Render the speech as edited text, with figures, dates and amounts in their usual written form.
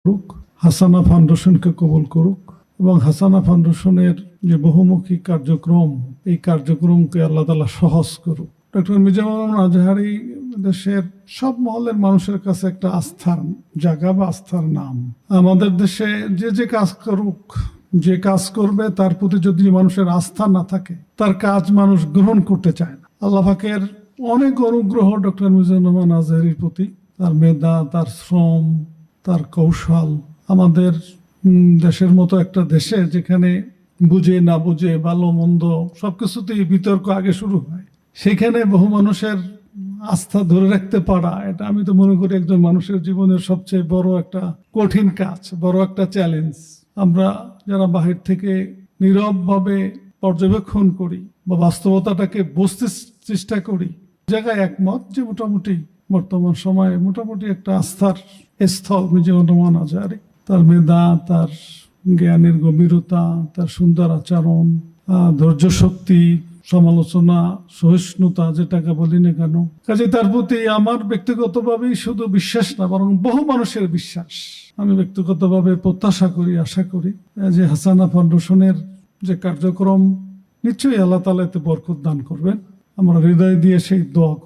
করুক, হাসানা ফাউন্ডেশনকে কবুল করুক এবং হাসানা ফাউন্ডেশনের যে বহুমুখী কার্যক্রম, এই কার্যক্রমকে আল্লাহ তাআলা সহজ করুক। ডক্টর মিজানুর রহমান আজহারী দেশের সব মহলের মানুষের কাছে একটা আস্থার জায়গা বা আস্থার নাম। আমাদের দেশে যে কাজ করুক, যে কাজ করবে তার প্রতি যদি মানুষের আস্থা না থাকে, তার কাজ মানুষ গ্রহণ করতে চায় না। আল্লাহ পাকের অনেক অনুগ্রহ ডক্টর মিজানুর রহমান আজহারীর প্রতি, তার মেধা, তার শ্রম, তার কৌশল। আমাদের দেশের মতো একটা দেশে যেখানে বুঝে না বুঝে, ভালো মন্দ সবকিছুতেই বিতর্ক আগে শুরু হয়, সেখানে বহু মানুষের আস্থা ধরে রাখতে পারা, এটা আমি তো মনে করি একজন মানুষের জীবনের সবচেয়ে বড় একটা কঠিন কাজ, বড় একটা চ্যালেঞ্জ। আমরা যারা বাহির থেকে নীরবভাবে পর্যবেক্ষণ করি বা বাস্তবতাটাকে বুঝতে চেষ্টা করি, জায়গায় একমত যে মোটামুটি বর্তমান সময়ে মোটামুটি একটা আস্থার স্থল মিজানুর রহমান আজহারী। তার মেধা, তার জ্ঞানের গভীরতা, তার সুন্দর আচরণ, ধৈর্য শক্তি, সমালোচনা, সহিষ্ণুতা, যেটাকে বলি না কেন। কাজে তার প্রতি আমার ব্যক্তিগতভাবেই শুধু বিশ্বাস না, বরং বহু মানুষের বিশ্বাস। আমি ব্যক্তিগতভাবে প্রত্যাশা করি, আশা করি যে হাসানা ফাউন্ডেশনের যে কার্যক্রম, নিশ্চয়ই আল্লাহ তাআলা এতে বরকত দান করবেন। আমরা হৃদয় দিয়ে সেই দোয়া করি।